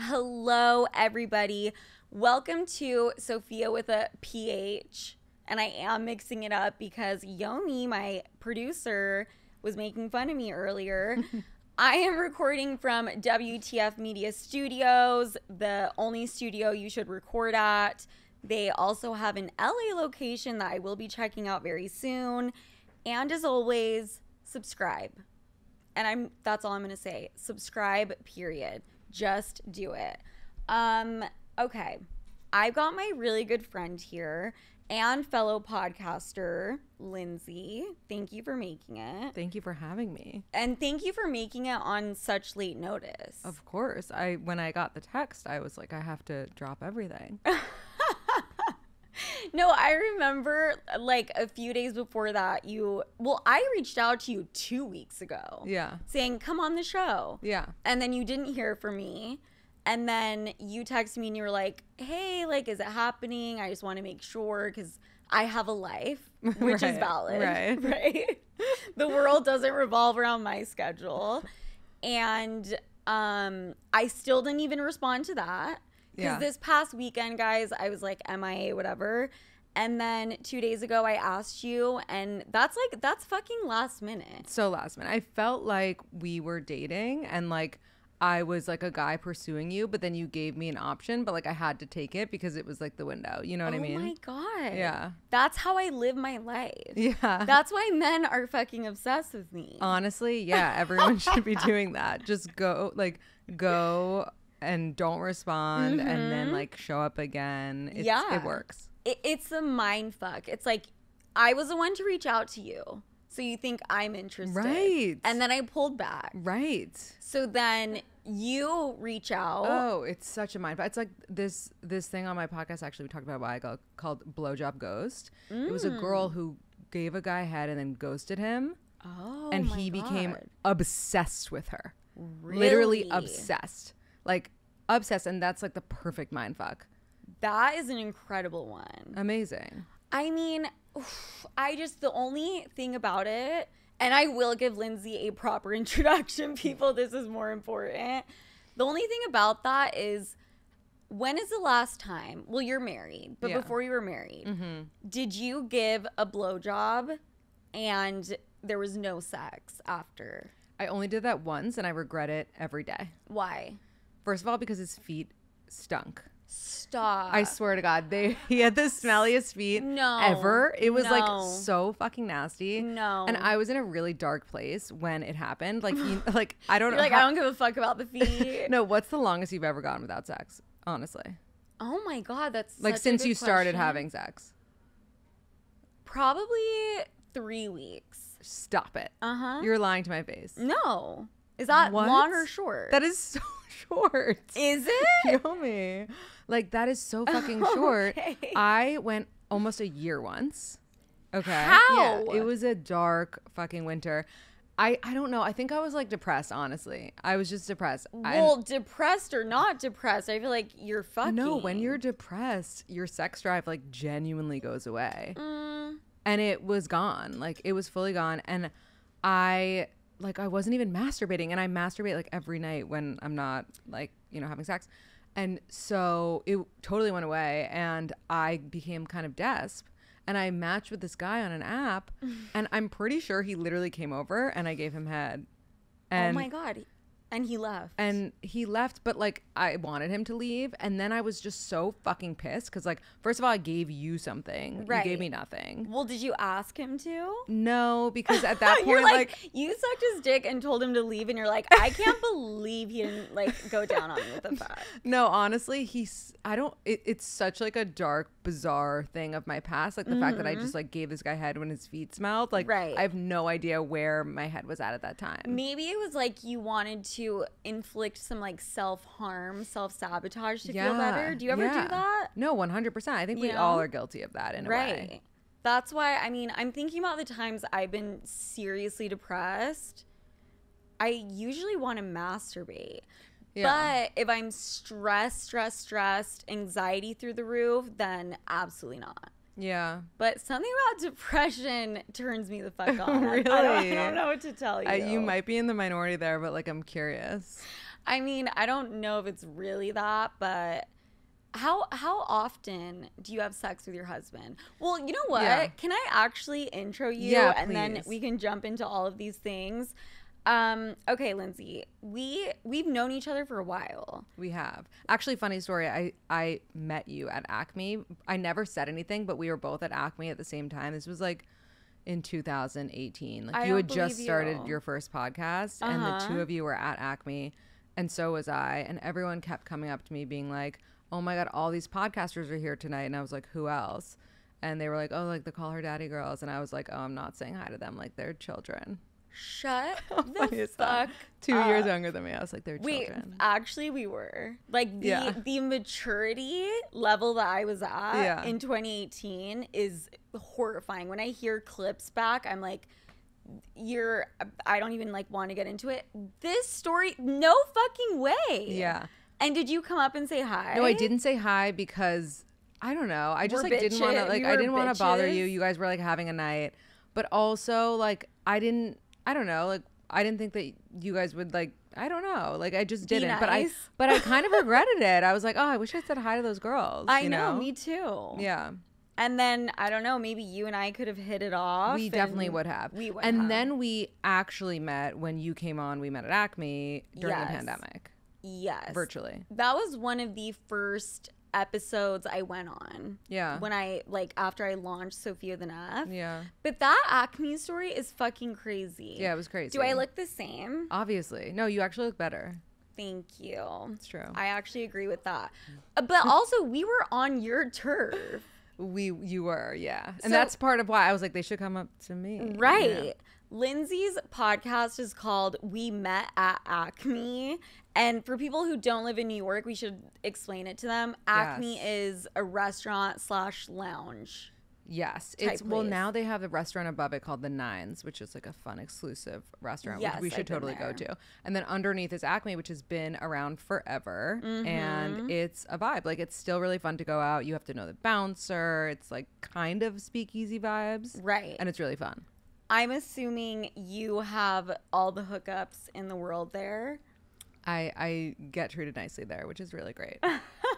Hello, everybody. Welcome to Sofia with a PH. And I am mixing it up because Yomi, my producer, was making fun of me earlier. I am recording from WTF Media Studios, the only studio you should record at. They also have an LA location that I will be checking out very soon. And as always, subscribe. And that's all I'm going to say. Subscribe, period. Just do it. Okay. I've got my really good friend here and fellow podcaster, Lindsay. Thank you for making it. Thank you for having me. And thank you for making it on such late notice. Of course. When I got the text, I was like, I have to drop everything. No, I remember like a few days before that I reached out to you 2 weeks ago. Yeah. Saying, come on the show. Yeah. And then you didn't hear from me. And then you texted me and you were like, hey, like, is it happening? I just want to make sure because I have a life, which is valid. Right. Right. The world doesn't revolve around my schedule. And I still didn't even respond to that. Because this past weekend, guys, I was like MIA, whatever. And then 2 days ago, I asked you, and that's fucking last minute. So last minute. I felt like we were dating and like I was like a guy pursuing you, but then you gave me an option, but like I had to take it because it was like the window. You know what I mean? Oh my God. Yeah. That's how I live my life. Yeah. That's why men are fucking obsessed with me. Honestly, yeah, everyone should be doing that. Just go and don't respond and then like show up again. It works. It's the mind fuck. It's like I was the one to reach out to you. So you think I'm interested. Right. And then I pulled back. Right. So then you reach out. Oh, it's such a mind fuck. It's like this thing on my podcast actually we talked about a while ago called Blowjob Ghost. It was a girl who gave a guy head and then ghosted him. Oh, and my he God. became obsessed with her. Really? Literally obsessed. Like obsessed, and that's like the perfect mind fuck. That is an incredible one. Amazing. I mean, the only thing about it, and I will give Lindsay a proper introduction, people, this is more important. The only thing about that is, when is the last time, well, you're married, but before you were married, did you give a blowjob and there was no sex after? I only did that once, and I regret it every day. Why? First of all, because his feet stunk. Stop. I swear to God, he had the smelliest feet ever. It was like so fucking nasty. No. And I was in a really dark place when it happened. Like, I don't know. You're like, I don't give a fuck about the feet. No, what's the longest you've ever gone without sex? Honestly. Oh my God, that's like such since a good you started question. having sex. Probably 3 weeks. Stop it. Uh-huh. You're lying to my face. No. Is that long or short? That is so short. Is it? Yummy. Like, that is so fucking short. I went almost a year once. Okay. How? Yeah, it was a dark fucking winter. I don't know. I think I was like depressed, honestly. I was just depressed. Well, depressed or not depressed, I feel like you're fucking. No, when you're depressed, your sex drive like genuinely goes away. And it was gone. Like, it was fully gone. And I wasn't even masturbating, and I masturbate like every night when I'm not like, having sex. And so it totally went away, and I became kind of desp, and I matched with this guy on an app, and I'm pretty sure he literally came over and I gave him head. And oh my God. And he left. And he left, but like I wanted him to leave, and then I was just so fucking pissed because, like, first of all, I gave you something. Right. You gave me nothing. Well, did you ask him to? No, because at that point, you're like, you sucked his dick and told him to leave, and you're like, I can't believe he didn't like go down on me with the fact. No, honestly, it's such like a dark, bizarre thing of my past, like the fact that I just like gave this guy head when his feet smelled. Like, I have no idea where my head was at that time. Maybe it was like you wanted to inflict some like self-harm, self-sabotage to feel better. Do you ever do that? No, 100%. I think we all are guilty of that in a way. That's why, I mean, I'm thinking about the times I've been seriously depressed. I usually want to masturbate. Yeah. But if I'm stressed, anxiety through the roof, then absolutely not. Yeah. But something about depression turns me the fuck on. Really? I don't know what to tell you. You might be in the minority there, but like I'm curious. I mean, I don't know if it's really that, but how often do you have sex with your husband? Well, you know what? Yeah. Can I actually intro you Yeah, and then please. we can jump into all of these things? Okay, Lindsay, we've known each other for a while. We have. Actually, funny story. I met you at ACME. I never said anything, but we were both at ACME at the same time. This was like in 2018. Like you had just started your first podcast and the two of you were at ACME and so was I. And everyone kept coming up to me being like, oh my God, all these podcasters are here tonight. And I was like, who else? And they were like, oh, like the Call Her Daddy girls. And I was like, oh, I'm not saying hi to them. Like they're children. Shut the fuck 2 years younger than me. I was like, they're children. Wait, actually we were. Like the maturity level that I was at in 2018 is horrifying. When I hear clips back, I'm like, I don't even like want to get into it. This story, no fucking way. Yeah. And did you come up and say hi? No, I didn't say hi because I don't know. I just We're like didn't want to like I didn't want to bother you. bitches. You guys were like having a night. But also like I don't know, like I didn't think that you guys would like I don't know. Like I just didn't. Nice. But I kind of regretted it. I was like, oh, I wish I said hi to those girls. I know, me too. Yeah. And then I don't know, maybe you and I could have hit it off. We definitely would have. We would and have. then we actually met when you came on. We met at ACME during the pandemic. Yes. Virtually. That was one of the first episodes I went on. Yeah. When I after I launched Sofia the F. Yeah. But that ACME story is fucking crazy. Yeah, it was crazy. Do I look the same? Obviously. No, you actually look better. Thank you. It's true. I actually agree with that. But also we were on your turf. You were, yeah. And So- that's part of why I was like, they should come up to me. Right. Yeah. Lindsay's podcast is called We Met at ACME. And for people who don't live in New York, we should explain it to them. ACME is a restaurant/lounge. Yes. Type It's well place. now they have the restaurant above it called the Nines, which is like a fun exclusive restaurant Yes, which we should I've been totally go there. to. And then underneath is ACME, which has been around forever. Mm-hmm. And it's a vibe. Like it's still really fun to go out. You have to know the bouncer. It's like kind of speakeasy vibes. Right. And it's really fun. I'm assuming you have all the hookups in the world there. I get treated nicely there, which is really great.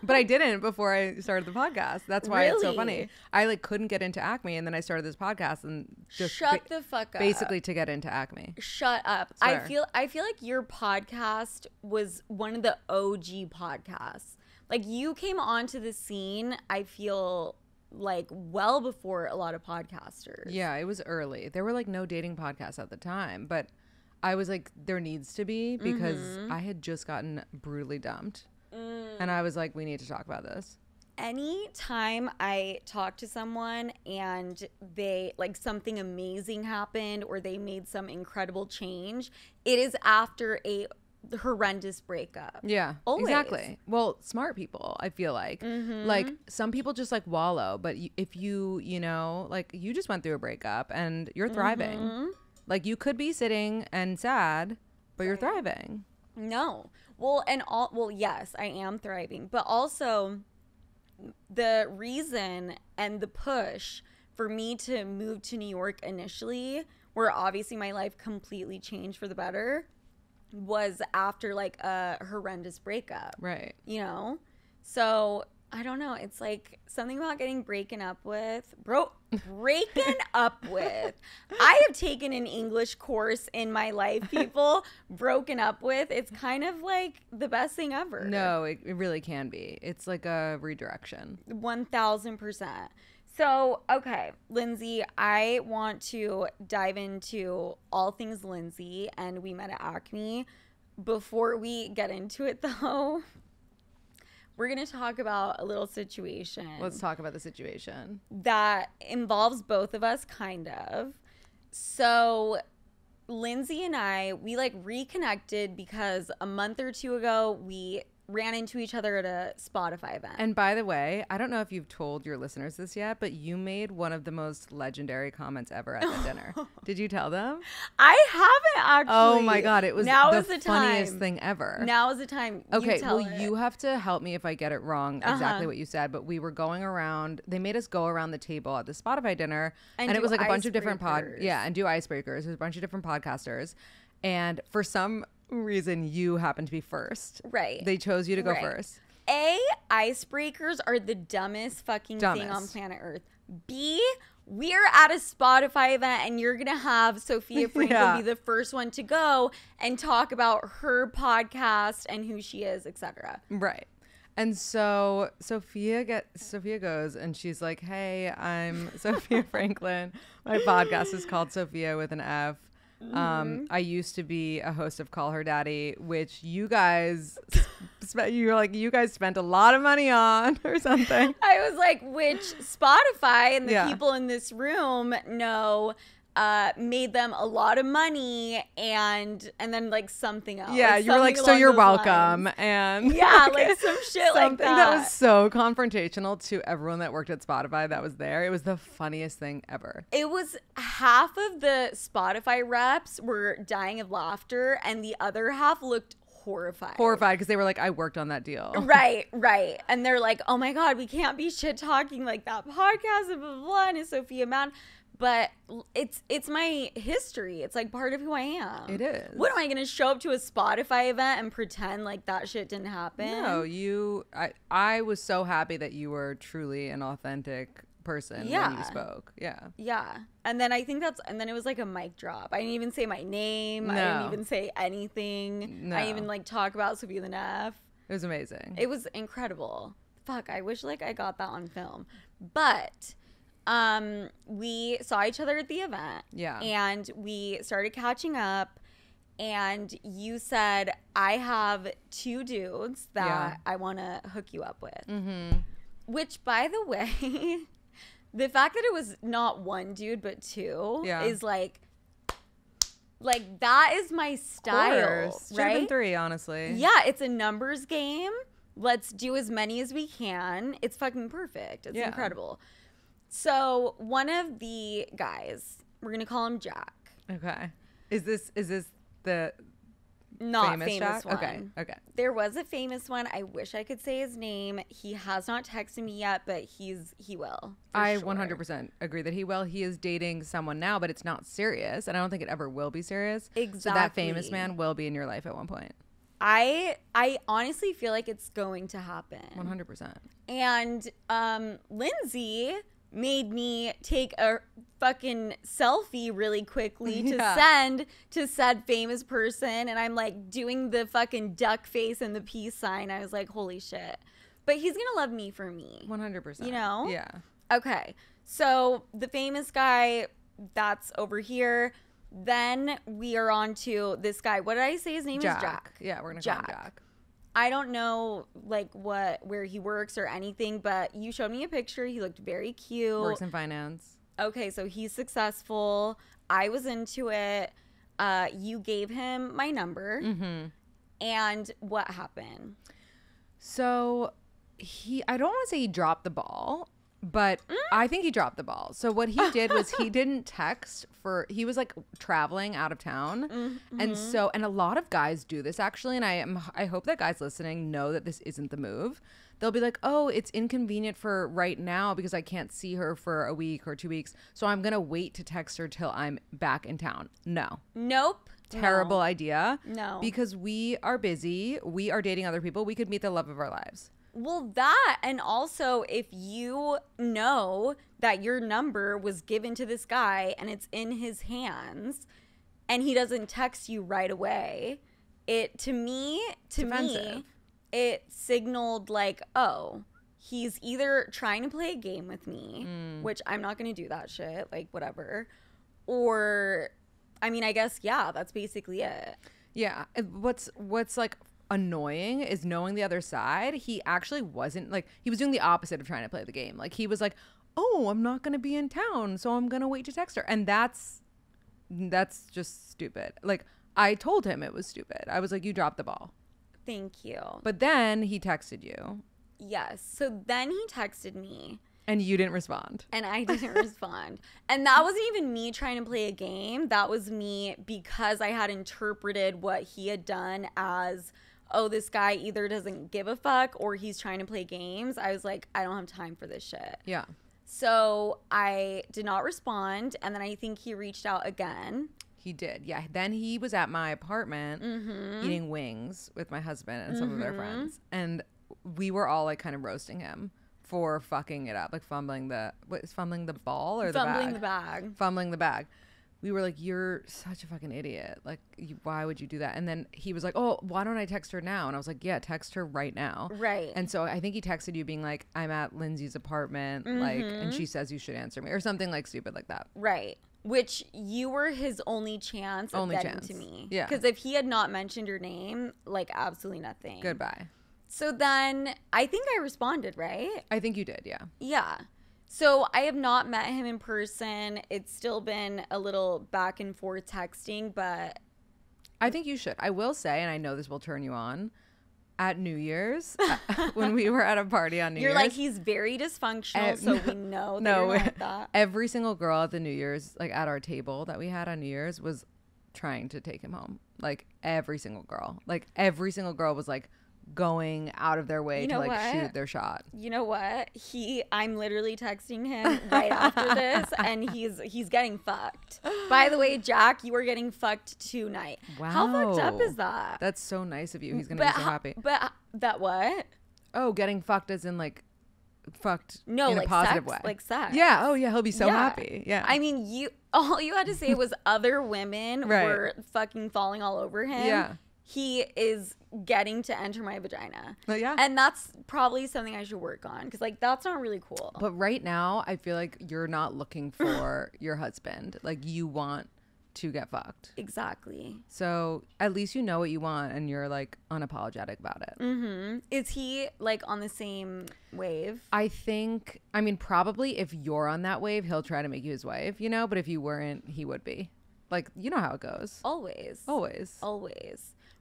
But I didn't before I started the podcast. That's why it's so Really? funny. I like couldn't get into ACME, and then I started this podcast and just Shut the fuck up. basically to get into ACME. Shut up. Swear. I feel like your podcast was one of the OG podcasts. Like you came onto the scene, I feel like well before a lot of podcasters. Yeah, it was early. There were like no dating podcasts at the time, but I was like, there needs to be because I had just gotten brutally dumped. And I was like, we need to talk about this. Anytime I talk to someone and they like something amazing happened or they made some incredible change, it is after a horrendous breakup. Yeah, Always. exactly. Well, smart people, I feel like. Like some people just like wallow, but if you know, like you just went through a breakup and you're thriving. Like you could be sitting and sad, but you're thriving. No. Well, yes, I am thriving, but also the reason and the push for me to move to New York initially, where obviously my life completely changed for the better, was after like a horrendous breakup. Right. You know? So I don't know. It's like something about getting breaking up with. Breaking up with. I have taken an English course in my life, people. Broken up with. It's kind of like the best thing ever. No, it really can be. It's like a redirection. 1000%. So, okay, Lindsay, I want to dive into all things Lindsay, and we met at ACME. Before we get into it, though, we're going to talk about a little situation. Let's talk about the situation. That involves both of us, kind of. So, Lindsay and we like reconnected because a month or two ago, we ran into each other at a Spotify event. And by the way, I don't know if you've told your listeners this yet, but you made one of the most legendary comments ever at the dinner. Did you tell them? I haven't actually. Oh my God. It was now the is the funniest time. thing ever. Now is the time. Okay, tell well, it. you have to help me if I get it wrong exactly what you said, but we were going around, they made us go around the table at the Spotify dinner, and it do was like a bunch of different icebreakers. and do icebreakers. There's a bunch of different podcasters. And for some reason you happen to be first. Right. They chose you to go Right. first. A, icebreakers are the dumbest fucking thing on planet Earth. B, we're at a Spotify event and you're going to have Sofia Franklin be the first one to go and talk about her podcast and who she is, etc. Right. And so Sophia goes and she's like, hey, I'm Sofia Franklin. My podcast is called Sophia with an F. I used to be a host of Call Her Daddy, which you guys you guys spent a lot of money on or something. I was like, which Spotify and the people in this room know made them a lot of money and then like something else. Yeah, you were like, so you're welcome. Lines. And yeah, like some shit like that. That was so confrontational to everyone that worked at Spotify that was there. It was the funniest thing ever. It was half of the Spotify reps were dying of laughter and the other half looked horrified because they were like, I worked on that deal. Right. And they're like, oh my God, we can't be shit talking like that podcast and blah, blah, blah. And is Sophia mad? But it's my history. It's like part of who I am. It is. What am I going to show up to a Spotify event and pretend like that shit didn't happen? No, I was so happy that you were truly an authentic person when you spoke. Yeah. And then and then it was like a mic drop. I didn't even say my name. No. I didn't even say anything. No. I didn't even like talk about Sophia the Neff. It was amazing. It was incredible. Fuck, I wish like I got that on film. But we saw each other at the event. Yeah. And we started catching up. And you said, I have 2 dudes that I want to hook you up with. Mm-hmm. Which, by the way, the fact that it was not 1 dude but 2 is like that is my style. Should have been 3, honestly. Yeah, it's a numbers game. Let's do as many as we can. It's fucking perfect. It's incredible. So one of the guys, we're gonna call him Jack. Okay. Is this the not famous one? Okay. There was a famous one. I wish I could say his name. He has not texted me yet, but he will. I 100% agree that he will. He is dating someone now, but it's not serious, and I don't think it ever will be serious. Exactly. So that famous man will be in your life at one point. I honestly feel like it's going to happen. 100%. And Lindsay made me take a fucking selfie really quickly to send to said famous person, and I'm like doing the fucking duck face and the peace sign. I was like, holy shit. But he's gonna love me for me. 100%. You know? Yeah. Okay. So the famous guy, that's over here. Then we are on to this guy. What did I say his name is? Jack. Yeah, we're gonna call him Jack. I don't know like where he works or anything, but you showed me a picture. He looked very cute. Works in finance. Okay, so he's successful. I was into it. You gave him my number. Mm-hmm. And what happened? So I don't want to say he dropped the ball, but I think he dropped the ball. So what he did was he didn't text he was like traveling out of town. Mm-hmm. And a lot of guys do this actually. And I hope that guys listening know that this isn't the move. They'll be like, oh, it's inconvenient for right now because I can't see her for a week or 2 weeks. So I'm going to wait to text her till I'm back in town. No. Nope. Terrible idea. No. Because we are busy. We are dating other people. We could meet the love of our lives. Well, that, and also if you know that your number was given to this guy and it's in his hands and he doesn't text you right away, to me, it signaled like, oh, he's either trying to play a game with me, which I'm not going to do that shit, like whatever, or, I mean, I guess, yeah, that's basically it. Yeah. What's like annoying is knowing the other side. He actually wasn't like, he was doing the opposite of trying to play the game. Like he was like, oh, I'm not gonna be in town, so I'm gonna wait to text her. And that's just stupid. Like I told him it was stupid. I was like, you dropped the ball. Thank you. But then he texted you. Yes. So then he texted me. And you didn't respond. And I didn't respond. And that wasn't even me trying to play a game. That was me because I had interpreted what he had done as, oh, this guy either doesn't give a fuck or he's trying to play games. I was like, I don't have time for this shit. Yeah. So I did not respond. And then I think he reached out again. He did. Yeah. Then he was at my apartment eating wings with my husband and some of their friends. And we were all like kind of roasting him for fucking it up. Like fumbling the ball or the bag? Fumbling the bag. Fumbling the bag. We were like, you're such a fucking idiot. Like, why would you do that? And then he was like, oh, why don't I text her now? And I was like, yeah, text her right now. Right. And so I think he texted you being like, I'm at Lindsay's apartment, like, and she says you should answer me or something like stupid like that. Right. Which you were his only chance of getting to me. Yeah. Because if he had not mentioned your name, like absolutely nothing. Goodbye. So then I think I responded, right? I think you did, yeah. Yeah. So I have not met him in person. It's still been a little back and forth texting, but I think you should. I will say, and I know this will turn you on, at New Year's, when we were at a party on New Year's. You're like, he's very dysfunctional, so we know that you're like that. Every single girl at the New Year's, like at our table that we had on New Year's, was trying to take him home. Like every single girl. Like every single girl was like going out of their way to like shoot their shot. You know what? I'm literally texting him right after this, and he's getting fucked. By the way, Jack, you are getting fucked tonight. Wow. How fucked up is that? That's so nice of you. He's gonna be so happy. But that what? Oh, getting fucked as in like fucked in like a positive sex, way. like sex. Yeah. Oh yeah, he'll be so happy. Yeah. I mean, all you had to say was other women were fucking falling all over him. Yeah. He is getting to enter my vagina. Yeah. And that's probably something I should work on, because like that's not really cool. But right now I feel like you're not looking for your husband. Like you want to get fucked. Exactly. So at least you know what you want and you're like unapologetic about it. Is he like on the same wave? I mean probably if you're on that wave he'll try to make you his wife, you know, but if you weren't he would be. Like, you know how it goes. Always.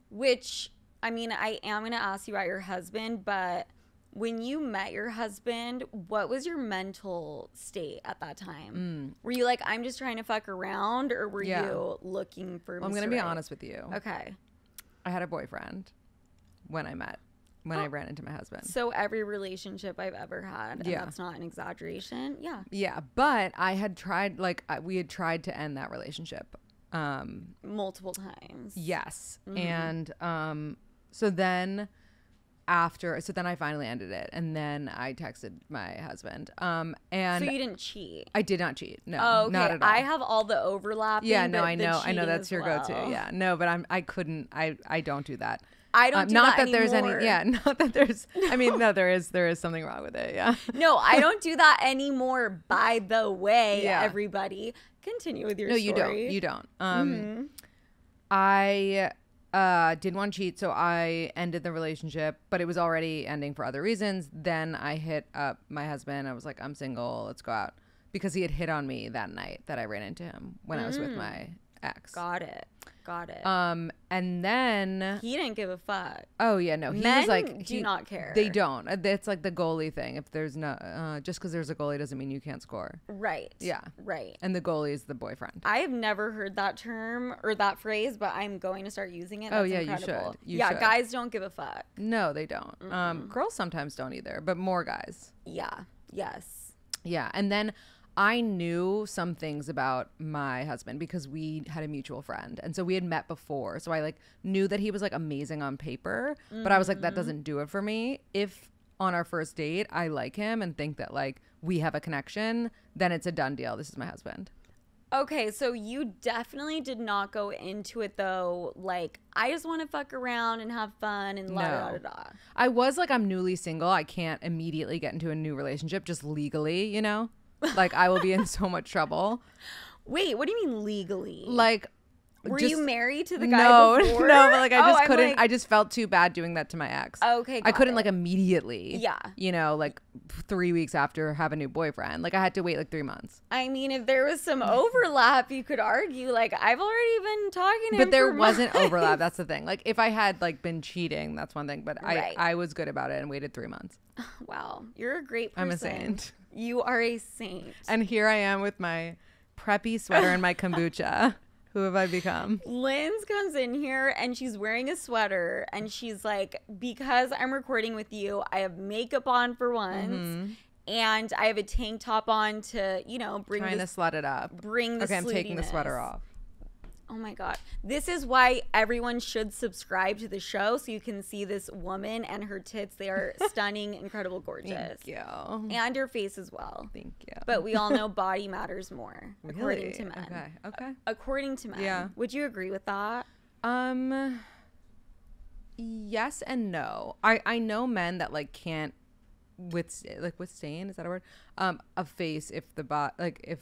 Which, I mean, I am going to ask you about your husband, but when you met your husband, what was your mental state at that time? Were you like, I'm just trying to fuck around, or were you looking for I'm going to be honest with you. Okay. I had a boyfriend when I ran into my husband. So every relationship I've ever had, and that's not an exaggeration. Yeah. Yeah, but I had tried, we had tried to end that relationship. Multiple times. Yes. And so then I finally ended it, and then I texted my husband. And so you didn't cheat? I did not cheat. No, oh, okay. not at all. I have all the overlapping. Yeah, no, I know that's your go-to. Yeah, no, but I don't do that. I don't do not that that there's anymore. Not that there's I mean no, there is something wrong with it. Yeah. No, I don't do that anymore, by the way. Everybody, continue with your story. You don't. I didn't want to cheat, so I ended the relationship, but it was already ending for other reasons. Then I hit up my husband. I was like, I'm single, let's go out, because he had hit on me that night that I ran into him when I was with my ex. Got it. And then he didn't give a fuck. Oh yeah, no. He Men was like, do not care. They don't. It's like the goalie thing. If there's no, just because there's a goalie doesn't mean you can't score. Right. Yeah. Right. And the goalie is the boyfriend. I have never heard that term or that phrase, but I'm going to start using it. That's incredible. You should. Guys don't give a fuck. No, they don't. Girls sometimes don't either, but more guys. Yeah. Yes. Yeah. And then I knew some things about my husband because we had a mutual friend, and so we had met before, so I like knew that he was like amazing on paper, but I was like, that doesn't do it for me. If on our first date I like him and think that like we have a connection, then it's a done deal. This is my husband. Okay, so you definitely did not go into it though like, I just want to fuck around and have fun and la da da da. I was like, I'm newly single, I can't immediately get into a new relationship just legally, you know. Like, I will be in so much trouble. Wait, what do you mean legally? Like, were you married to the guy before? No, but like I just couldn't. Like, I just felt too bad doing that to my ex. Okay, I couldn't like immediately. Yeah. You know, like 3 weeks after have a new boyfriend. Like I had to wait like 3 months. I mean, if there was some overlap, you could argue like I've already been talking to him. But there wasn't overlap. That's the thing. Like if I had like been cheating, that's one thing. But I was good about it and waited 3 months. Wow, you're a great person. I'm a saint. You are a saint. And here I am with my preppy sweater and my kombucha. Who have I become? Linz comes in here and she's wearing a sweater and she's like, because I'm recording with you, I have makeup on for once and I have a tank top on to, you know, trying to slut it up. Bring the I'm taking the sweater off. Oh my God. This is why everyone should subscribe to the show so you can see this woman and her tits. They are stunning, incredible, gorgeous. Thank you. And your face as well. Thank you. But we all know body matters more, according Really? to men. Okay. According to men. Yeah. Would you agree with that? Yes and no. I know men that like can't withstand, is that a word? A face if if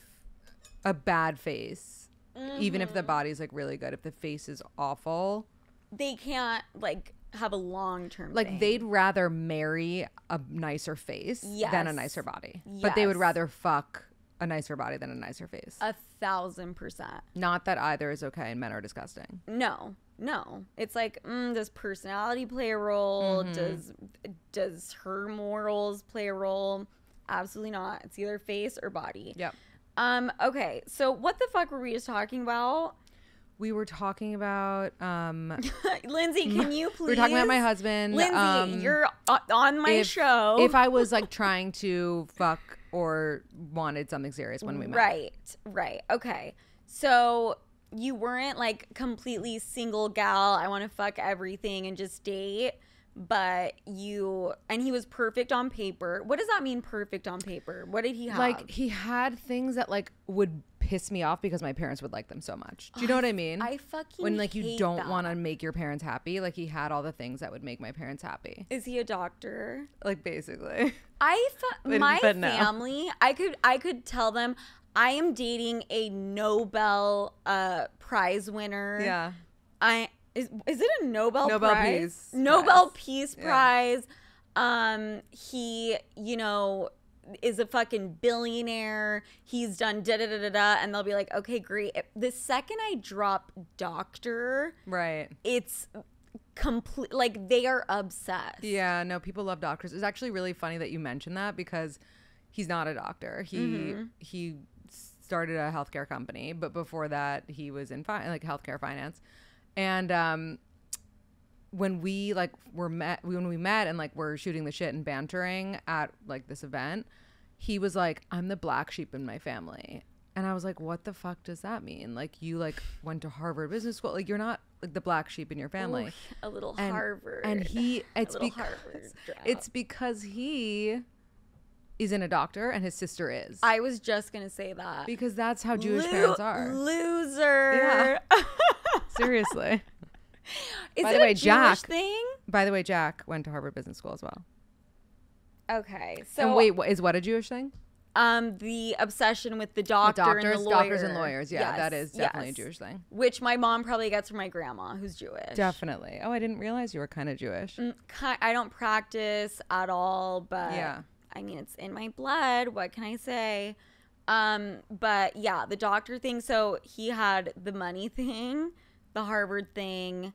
a bad face, even if the body's like really good, if the face is awful, they can't like have a long-term like thing. they'd rather marry a nicer face than a nicer body. But they would rather fuck a nicer body than a nicer face. 1,000%. Not that either is okay and men are disgusting. No. It's like, does personality play a role? Does her morals play a role? Absolutely not. It's either face or body. Yep. Okay, so what the fuck were we just talking about? We were talking about Lindsay, can you please? We were talking about my husband. Lindsay, you're on my show. If I was like trying to fuck or wanted something serious when we met. Right. Okay. So you weren't like completely single gal, I want to fuck everything and just date, but and he was perfect on paper. What does that mean, perfect on paper? What did he have? Like he had things that like would piss me off because my parents would like them so much. Do you know what I mean? I fucking when like you hate don't that. want to make your parents happy, like he had all the things that would make my parents happy. Is he a doctor? Like basically. My But no. family, I could tell them I am dating a Nobel prize winner. Yeah. Is it a Nobel Prize? Peace Nobel Prize. Peace Yeah. Prize. He, is a fucking billionaire. He's done da-da-da-da-da. And they'll be like, okay, great. The second I drop doctor, Right. it's complete. Like, they are obsessed. Yeah, no, people love doctors. It's actually really funny that you mentioned that because he's not a doctor. He started a healthcare company, but before that he was in healthcare finance. And when we met and like we're shooting the shit and bantering at like this event, he was like, I'm the black sheep in my family. And I was like, what the fuck does that mean? Like you like went to Harvard Business School. Like you're not like the black sheep in your family. Ooh, a little Harvard. And it's because he isn't a doctor and his sister is. I was just gonna say that. Because that's how Jewish parents are. Loser. Yeah. Seriously. Is By it the way, a Jewish thing? By the way, Jack went to Harvard Business School as well. Okay. So and wait, is what a Jewish thing? The obsession with the doctor and the lawyer. Doctors and lawyers. Yeah, that is definitely a Jewish thing. Which my mom probably gets from my grandma, who's Jewish. Definitely. Oh, I didn't realize you were kind of Jewish. I don't practice at all, but yeah. I mean, it's in my blood. What can I say? But yeah, the doctor thing. So he had the money thing, the Harvard thing,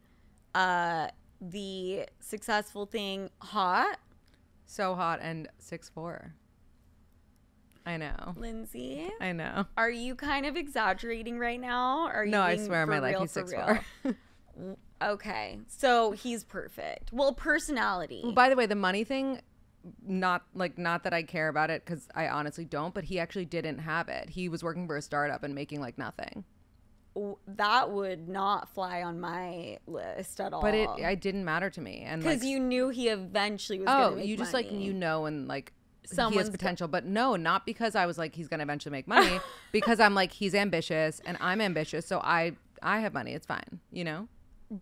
the successful thing, hot. So hot and 6'4". I know. Lindsay? I know. Are you kind of exaggerating right now? No, I swear on my life he's 6'4". Okay. So he's perfect. Well, personality. Well, by the way, the money thing, not that I care about it because I honestly don't, but he actually didn't have it. He was working for a startup and making like nothing. That would not fly on my list at all. But it didn't matter to me. And because you knew he eventually was going to make money. You just like, and like he has potential. But no, not because I was like, he's going to eventually make money. Because I'm like, he's ambitious and I'm ambitious. So I have money. It's fine,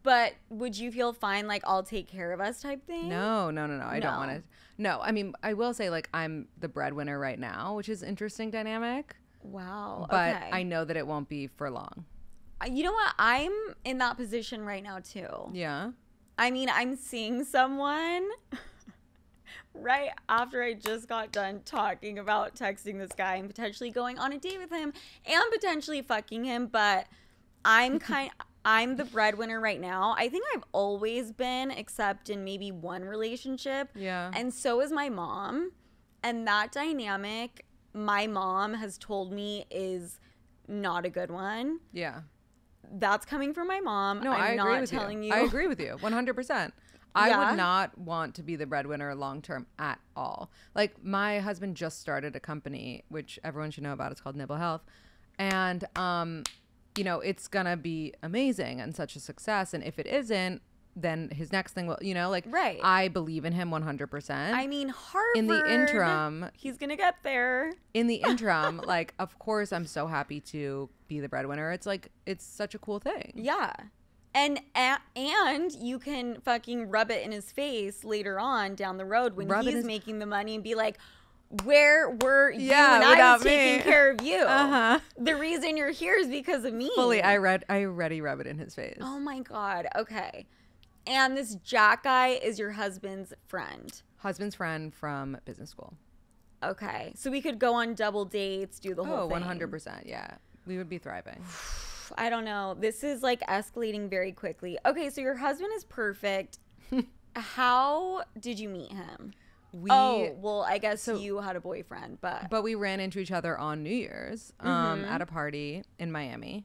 But would you feel fine, like, I'll take care of us type thing? No. I don't want to. No, I mean, I will say, like, I'm the breadwinner right now, which is interesting dynamic. Wow. But okay. I know that it won't be for long. You know what? I'm in that position right now, too. Yeah. I mean, I'm seeing someone right after I just got done talking about texting this guy and potentially going on a date with him and potentially fucking him. But I'm the breadwinner right now. I think I've always been, except in maybe one relationship. Yeah. And so is my mom. And that dynamic, my mom has told me, is not a good one. Yeah. That's coming from my mom. No, I'm I agree not with telling you. you. I agree with you 100%. I Yeah? would not want to be the breadwinner long term at all. Like my husband just started a company, which everyone should know about. It's called Nibble Health. And you know, it's gonna be amazing and such a success. And if it isn't, then his next thing will, you know, like, Right. I believe in him 100%. I mean, Harvard. In the interim, he's gonna get there. in the interim, like, of course, I'm so happy to be the breadwinner. It's like, it's such a cool thing. Yeah. And you can fucking rub it in his face later on down the road when he's making the money and be like, where were you when I was taking care of you? The reason you're here is because of me. Fully, I already rub it in his face. Oh my God. Okay. And this Jack guy is your husband's friend. Husband's friend from business school. Okay. So we could go on double dates, do the whole thing. 100%. Yeah. We would be thriving. I don't know. This is like escalating very quickly. Okay. So your husband is perfect. How did you meet him? I guess you had a boyfriend, but we ran into each other on New Year's at a party in Miami.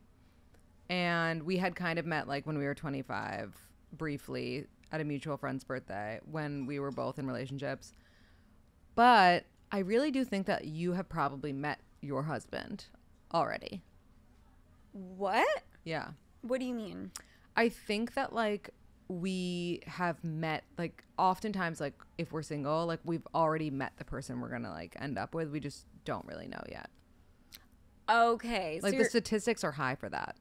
And we had kind of met like when we were 25 briefly at a mutual friend's birthday when we were both in relationships. But I really do think that you have probably met your husband already. What? Yeah. What do you mean? I think that like we have met, like, oftentimes, like, if we're single, like, we've already met the person we're gonna like end up with. We just don't really know yet. Okay. Like, the statistics are high for that.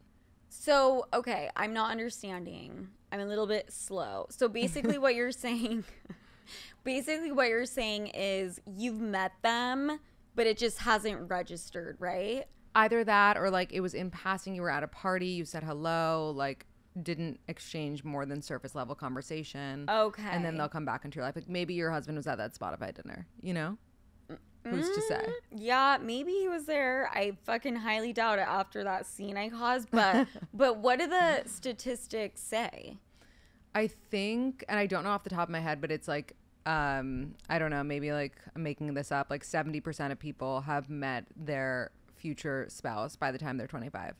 So, okay, I'm not understanding. I'm a little bit slow. So basically what you're saying is you've met them, but it just hasn't registered, right? Either that or like it was in passing, you were at a party, you said hello, like didn't exchange more than surface level conversation. Okay. And then they'll come back into your life. Like maybe your husband was at that Spotify dinner, you know? Who's to say? Yeah, maybe he was there. I fucking highly doubt it after that scene I caused. But what do the statistics say? I think, and I don't know off the top of my head, but it's like, I don't know, maybe like I'm making this up, like 70% of people have met their future spouse by the time they're 25.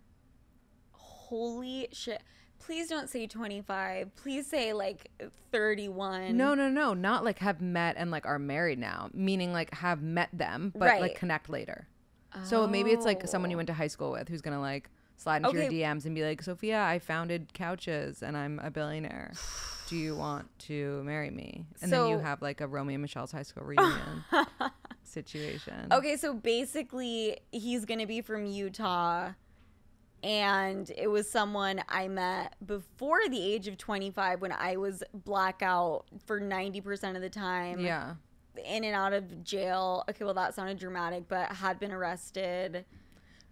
Holy shit. Please don't say 25. Please say like 31. No. Not like have met and like are married now. Meaning like have met them, but like connect later. Oh. So maybe it's like someone you went to high school with who's going to like slide into your DMs and be like, Sophia, I founded couches and I'm a billionaire. Do you want to marry me? And then you have like a Romeo and Michelle's high school reunion situation. Okay, so basically he's going to be from Utah. And it was someone I met before the age of 25 when I was blackout for 90% of the time. Yeah. In and out of jail. Okay, well, that sounded dramatic, but had been arrested.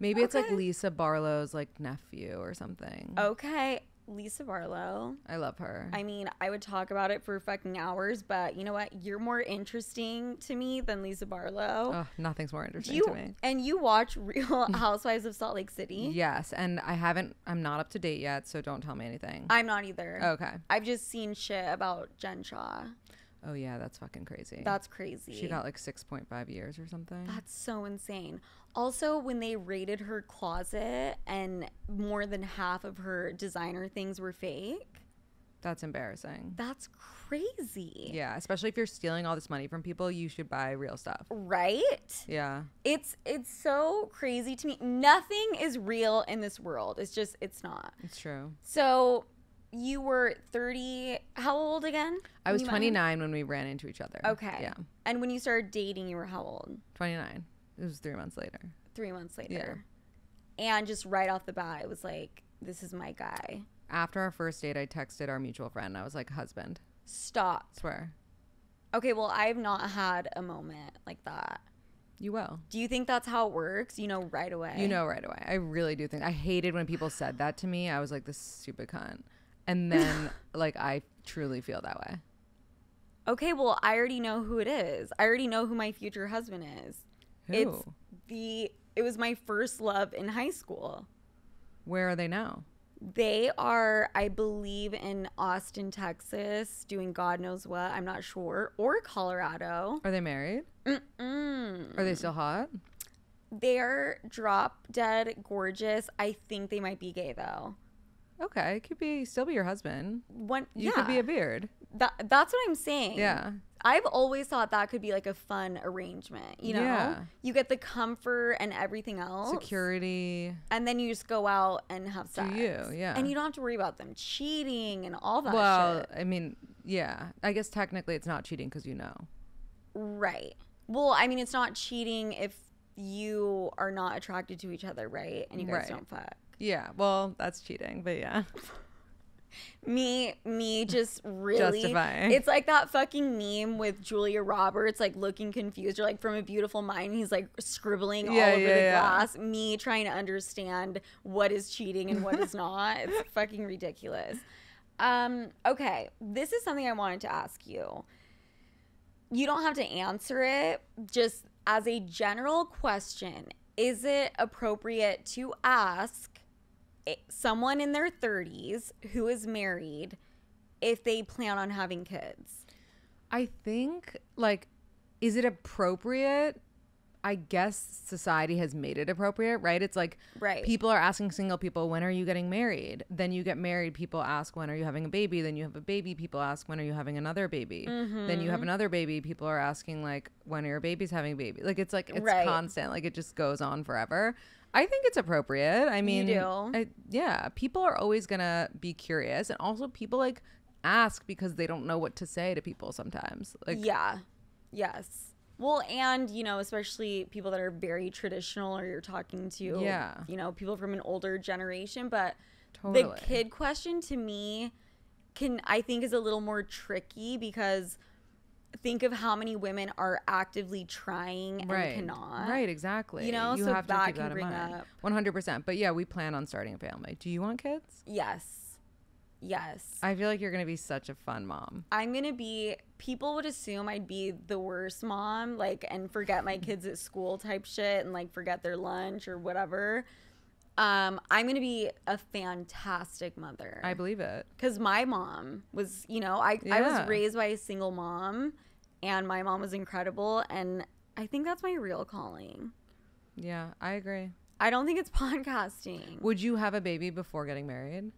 Maybe it's like Lisa Barlow's like nephew or something. Okay. Lisa Barlow. I love her. I mean, I would talk about it for fucking hours, but you know what? You're more interesting to me than Lisa Barlow. Oh, nothing's more interesting to me. And you watch Real Housewives of Salt Lake City? Yes, and I'm not up to date yet, so don't tell me anything. I'm not either. Okay. I've just seen shit about Jen Shaw. Oh, yeah, that's fucking crazy. That's crazy. She got like 6.5 years or something. That's so insane. Also, when they raided her closet and more than half of her designer things were fake. That's embarrassing. That's crazy. Yeah, especially if you're stealing all this money from people, you should buy real stuff. Right? Yeah. It's so crazy to me. Nothing is real in this world. It's not. It's true. So you were 30. How old again? I was 29 when we ran into each other. Okay. Yeah. And when you started dating, you were how old? 29. It was 3 months later. 3 months later. Yeah. And just right off the bat, it was like, this is my guy. After our first date, I texted our mutual friend. I was like, husband. Stop. Swear. Okay, well, I've not had a moment like that. You will. Do you think that's how it works? You know right away? You know right away. I really do think. I hated when people said that to me. I was like, this stupid cunt. And then, like, I truly feel that way. Okay, well, I already know who it is. I already know who my future husband is. Who? It was my first love in high school. Where are they now? They are, I believe, in Austin, Texas, doing God knows what. I'm not sure. Or Colorado. Are they married? Mm-mm. Are they still hot? They're drop dead gorgeous. I think they might be gay, though. Okay, it could still be your husband. You could be a beard. That's what I'm saying. Yeah. I've always thought that could be like a fun arrangement, you know? Yeah. You get the comfort and everything else. Security. And then you just go out and have sex. Yeah. And you don't have to worry about them cheating and all that shit. I mean, yeah. I guess technically it's not cheating because you know. Right. Well, I mean, it's not cheating if you are not attracted to each other, right? And you guys don't fuck. Yeah. Well, that's cheating, but yeah. Me just really justifying. It's like that fucking meme with Julia Roberts like looking confused or like From a Beautiful Mind, he's like scribbling all over the glass. Me trying to understand what is cheating and what is not. It's fucking ridiculous. Okay, this is something I wanted to ask you. You don't have to answer it, just as a general question. Is it appropriate to ask someone in their 30s who is married if they plan on having kids? I think, like, is it appropriate? I guess society has made it appropriate, right? It's like people are asking single people, when are you getting married? Then you get married. People ask, when are you having a baby? Then you have a baby. People ask, when are you having another baby? Then you have another baby. People are asking, like, when are your babies having a baby? Like, it's constant. Like, it just goes on forever. I think it's appropriate. I mean, yeah, people are always going to be curious. And also people like ask because they don't know what to say to people sometimes. Like, yeah. Yes. Well, and, you know, especially people that are very traditional or you're talking to, you know, people from an older generation. But the kid question to me I think is a little more tricky because think of how many women are actively trying and cannot. Right, exactly. You know, you so have to that keep can that in bring mind. up 100%. But yeah, we plan on starting a family. Do you want kids? Yes. I feel like you're going to be such a fun mom. People would assume I'd be the worst mom, like, and forget my kids at school type shit and like forget their lunch or whatever. I'm going to be a fantastic mother. I believe it. Because my mom was, you know, I was raised by a single mom and my mom was incredible. And I think that's my real calling. Yeah, I agree. I don't think it's podcasting. Would you have a baby before getting married?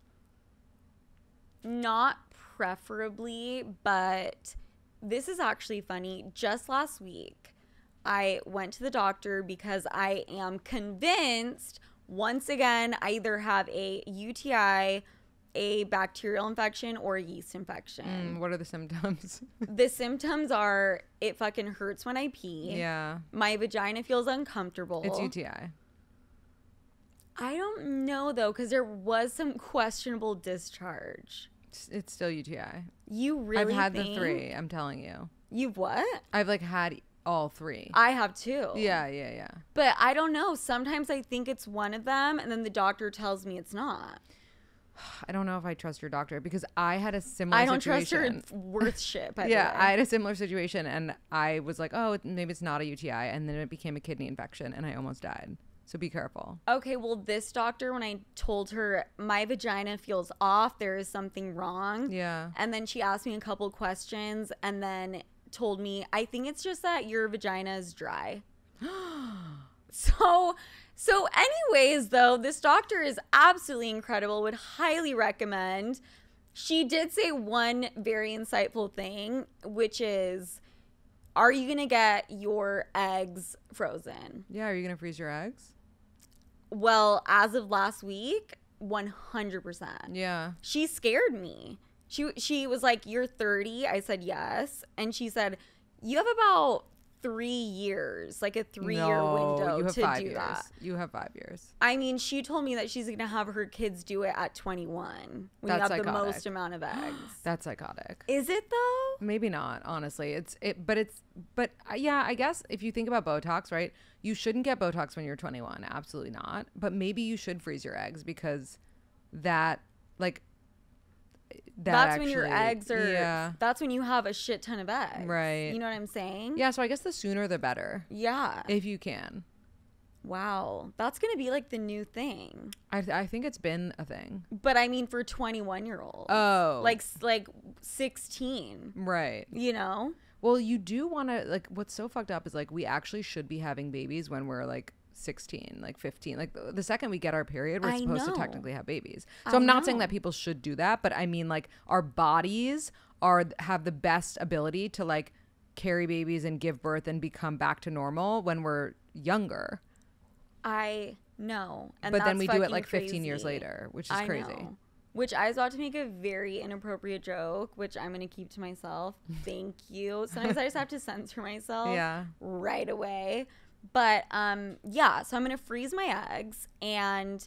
Not preferably, but this is actually funny. Just last week, I went to the doctor because I am convinced, once again, I either have a UTI, a bacterial infection, or a yeast infection. What are the symptoms? The symptoms are it fucking hurts when I pee. Yeah. My vagina feels uncomfortable. It's UTI. I don't know, though, because there was some questionable discharge. It's still UTI. You really I've had the 3, I'm telling you. You've what? I've, like, had all 3. I have too. Yeah. But I don't know. Sometimes I think it's one of them, and then the doctor tells me it's not. I don't know if I trust your doctor because I had a similar situation. I don't trust her worth shit, by the way. I had a similar situation, and I was like, oh, maybe it's not a UTI, and then it became a kidney infection, and I almost died. So be careful. Okay, well, this doctor, when I told her my vagina feels off, there is something wrong. Yeah. And then she asked me a couple questions and then told me, I think it's just that your vagina is dry. So anyways, though, this doctor is absolutely incredible. Would highly recommend. She did say one very insightful thing, which is, are you going to get your eggs frozen? Yeah, are you going to freeze your eggs? Well, as of last week, 100%. Yeah. She scared me. She was like, you're 30. I said yes. And she said, you have about 3 years, like a 3-year window to do that. You have 5 years. I mean, she told me that she's going to have her kids do it at 21 when you have the most amount of eggs. That's psychotic. Is it though? Maybe not, honestly. But yeah, I guess if you think about Botox, right? You shouldn't get Botox when you're 21. Absolutely not. But maybe you should freeze your eggs because that's when your eggs are, that's when you have a shit ton of eggs. Right. You know what I'm saying? Yeah, so I guess the sooner the better. Yeah. If you can. Wow. That's going to be like the new thing. I think it's been a thing. But I mean for 21-year-olds. Oh. Like 16. Right. You know? Well, you do want to, like, what's so fucked up is, like, we actually should be having babies when we're, like, 16, like 15. Like, the second we get our period, we're supposed to technically have babies. So I'm not saying that people should do that, but I mean, like, our bodies have the best ability to like carry babies and give birth and become back to normal when we're younger. I know. And but then that's we do it fucking like 15 years crazy. later, which is I crazy. know. Which I was about to make a very inappropriate joke, which I'm going to keep to myself. Thank you. Sometimes I just have to censor myself right away. But yeah, so I'm going to freeze my eggs. And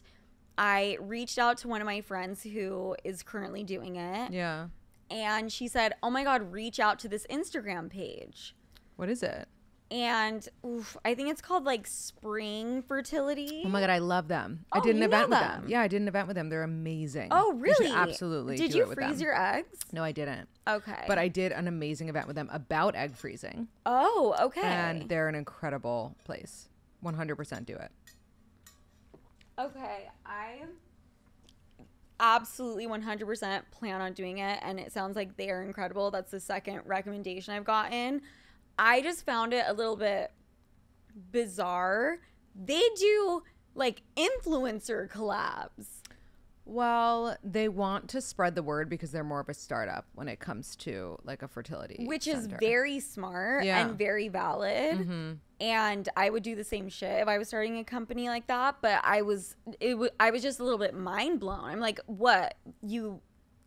I reached out to one of my friends who is currently doing it. Yeah. And she said, oh my God, reach out to this Instagram page. What is it? And I think it's called like Spring Fertility. Oh my God, I love them. Oh, I did an you event know with them. them. Yeah, I did an event with them. They're amazing. Oh, You really? should absolutely Did do you it with freeze them. your eggs? No, I didn't. Okay. But I did an amazing event with them about egg freezing. Oh, okay. And they're an incredible place. 100% do it. Okay, I absolutely 100% plan on doing it, and it sounds like they are incredible. That's the second recommendation I've gotten. I just found it a little bit bizarre. They do like influencer collabs. Well, they want to spread the word because they're more of a startup when it comes to like a fertility Which center. is very smart and very valid. Mm-hmm. And I would do the same shit if I was starting a company like that. But I was just a little bit mind blown. I'm like, what? You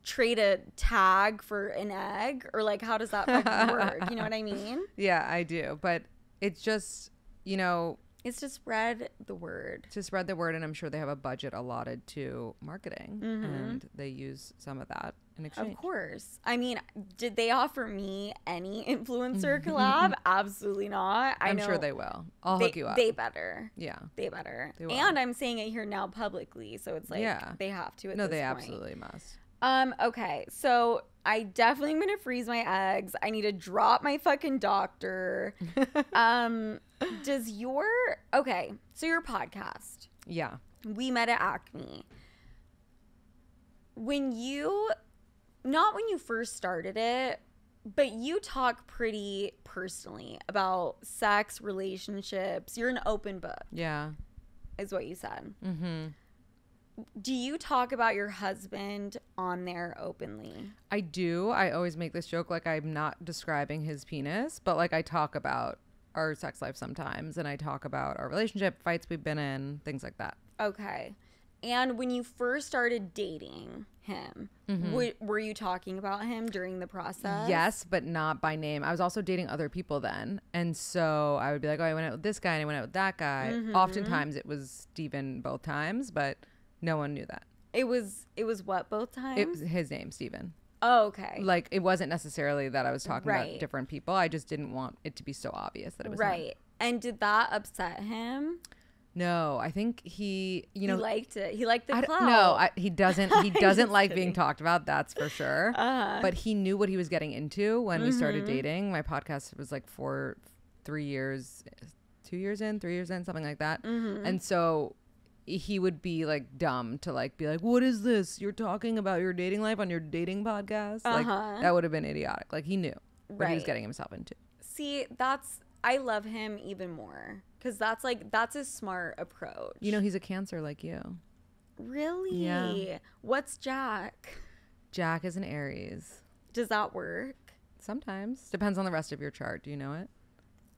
trade a tag for an egg? Or like, how does that fucking work? You know what I mean? Yeah, I do. But it's just, you know, it's to spread the word. To spread the word, and I'm sure they have a budget allotted to marketing, and they use some of that in exchange. Of course. I mean, did they offer me any influencer collab? Absolutely not. I'm sure they will. I'll hook you up. They better. Yeah. They better. They will. And I'm saying it here now publicly, so it's like they have to at this they point. absolutely must. Okay, so I definitely am gonna freeze my eggs. I need to drop my fucking doctor. So your podcast. Yeah. We met at ACME. Not when you first started it, but you talk pretty personally about sex, relationships. You're an open book. Yeah. Is what you said. Mm-hmm. Do you talk about your husband on there openly? I do. I always make this joke like I'm not describing his penis, but like I talk about our sex life sometimes, and I talk about our relationship, fights we've been in, things like that. Okay. And when you first started dating him, were you talking about him during the process? Yes, but not by name. I was also dating other people then. And so I would be like, oh, I went out with this guy and I went out with that guy. Oftentimes it was Steven both times, but no one knew that. It was what both times? It was his name, Steven. Oh, okay. Like, it wasn't necessarily that I was talking about different people. I just didn't want it to be so obvious that it was him. And did that upset him? No, I think he liked it. He liked the clout. No, he doesn't. He doesn't like being talked about. That's for sure. But he knew what he was getting into when we started dating. My podcast was like 3 years in, something like that. And so he would be like dumb to like be like, what is this? You're talking about your dating life on your dating podcast? Like that would have been idiotic. Like he knew what he was getting himself into. See, I love him even more because that's a smart approach. You know, he's a Cancer like you. Really? Yeah. What's Jack? Jack is an Aries. Does that work? Sometimes. Depends on the rest of your chart. Do you know it?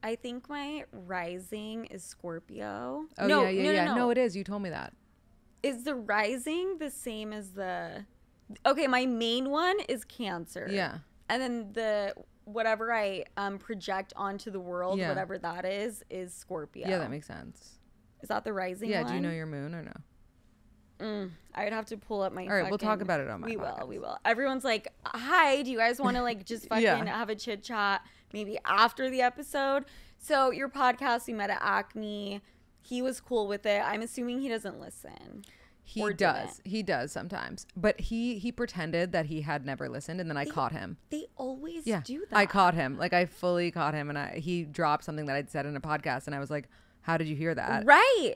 I think my rising is Scorpio. Oh, no, yeah. No, it is. You told me that. Is the rising the same as the... Okay, my main one is Cancer. Yeah. And then the whatever I project onto the world, whatever that is Scorpio. Yeah, that makes sense. Is that the rising one? Yeah, do you know your moon or no? I would have to pull up my... All right, we'll talk about it on my podcast. We will. Everyone's like, hi, do you guys want to like just fucking have a chit chat maybe after the episode? So your podcast, we met at ACME. He was cool with it. I'm assuming he doesn't listen. He does. He does sometimes. But he pretended that he had never listened, and then I caught him. They always do that. I caught him. Like, I fully caught him, and he dropped something that I'd said in a podcast, and I was like, how did you hear that? Right.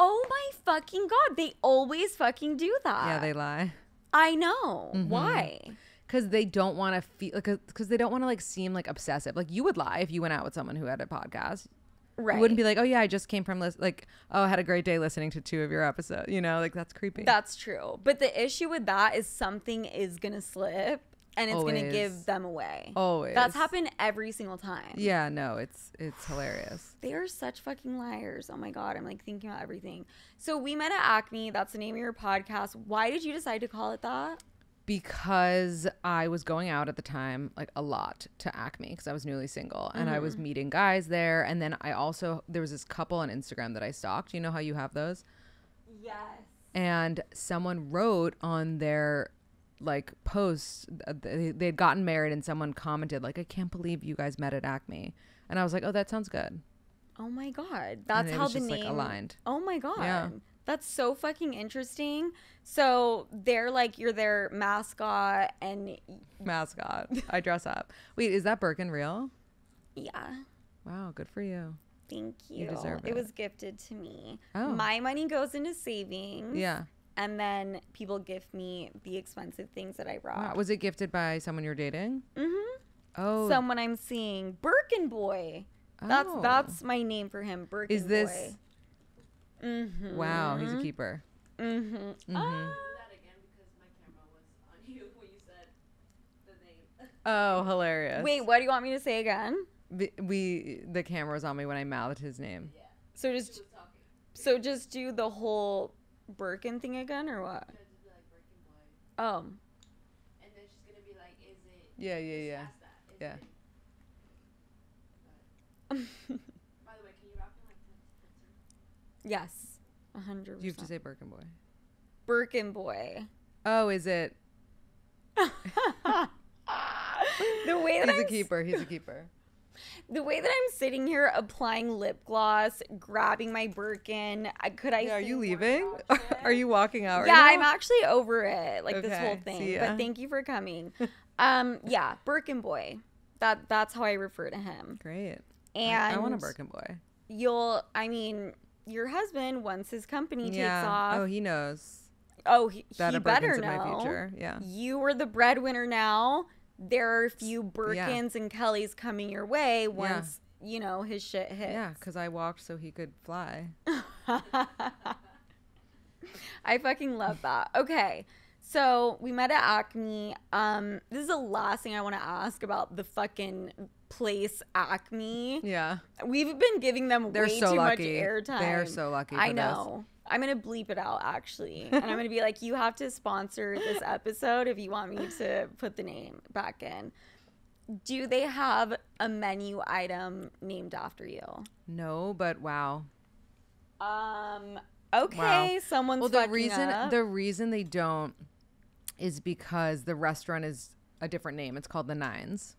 Oh my fucking God. They always fucking do that. Yeah, they lie. I know. Why? Because they don't want to feel, because they don't want to like seem like obsessive. Like you would lie if you went out with someone who had a podcast. Right. You wouldn't be like, oh yeah, I just came from I had a great day listening to 2 of your episodes. You know, like that's creepy. That's true. But the issue with that is something is going to slip and it's gonna Always. give them away. Always. That's happened every single time. Yeah, no, it's hilarious. They are such fucking liars. Oh my God. I'm like thinking about everything. So we met at ACME. That's the name of your podcast. Why did you decide to call it that? Because I was going out at the time, like a lot, to ACME because I was newly single and I was meeting guys there. And then there was this couple on Instagram that I stalked. You know how you have those? Yes. And someone wrote on their like posts, they'd gotten married and someone commented like, I can't believe you guys met at ACME. And I was like, oh, that sounds good. Oh my God. That's how the name like aligned. Oh my God. Yeah. That's so fucking interesting. So they're like, you're their mascot and Mascot. I dress up. Wait, is that Birkin real? yeah. Wow, good for you. Thank you. You deserve It it. was gifted to me. Oh. My money goes into savings. Yeah. And then people gift me the expensive things that I brought. Wow. Was it gifted by someone you're dating? Mm-hmm. Oh. Someone I'm seeing. Birkin Boy. Oh. That's my name for him. Birkin Is this? Boy. Mm-hmm. Wow, he's a keeper. Mm-hmm. Mm-hmm. That again because my camera was on you when you said the name. Oh, hilarious. Wait, what do you want me to say again? The camera was on me when I mouthed his name. Yeah. So She just was talking. just do the whole Birkin thing again or what? She had to be like Birkin Boy. Oh. And then she's gonna be like, is it Yeah. just that? Is Yeah. it- By the way, can you wrap in like 10 Yes. 100%. You have to say Birkin boy. Birkin Boy. Oh, is it? The way that He's a I'm keeper. He's a keeper. The way that I'm sitting here applying lip gloss, grabbing my Birkin, could I? Yeah, are say you more leaving? about it? Are you walking out? Yeah, right I'm now? actually over it. Like this whole Okay, thing. see ya. But thank you for coming. Yeah, Birkin Boy. That's how I refer to him. Great. And I want a Birkin boy. Your husband, once his company takes Yeah. off, Oh, he knows he that a better Birkin's in know. my future. Yeah. You are the breadwinner now. There are a few Birkins and Kellys coming your way once his shit hits. Yeah, because I walked so he could fly. I fucking love that. Okay. So we met at ACME. This is the last thing I want to ask about the fucking place ACME. Yeah. We've been giving them They're way so too lucky. much airtime. They're so lucky for I know. I'm going to bleep it out actually. And I'm going to be like, you have to sponsor this episode if you want me to put the name back in. Do they have a menu item named after you? No, but wow. Okay, Wow. someone's Well, fucking up. the reason they don't is because the restaurant is a different name. It's called the Nines.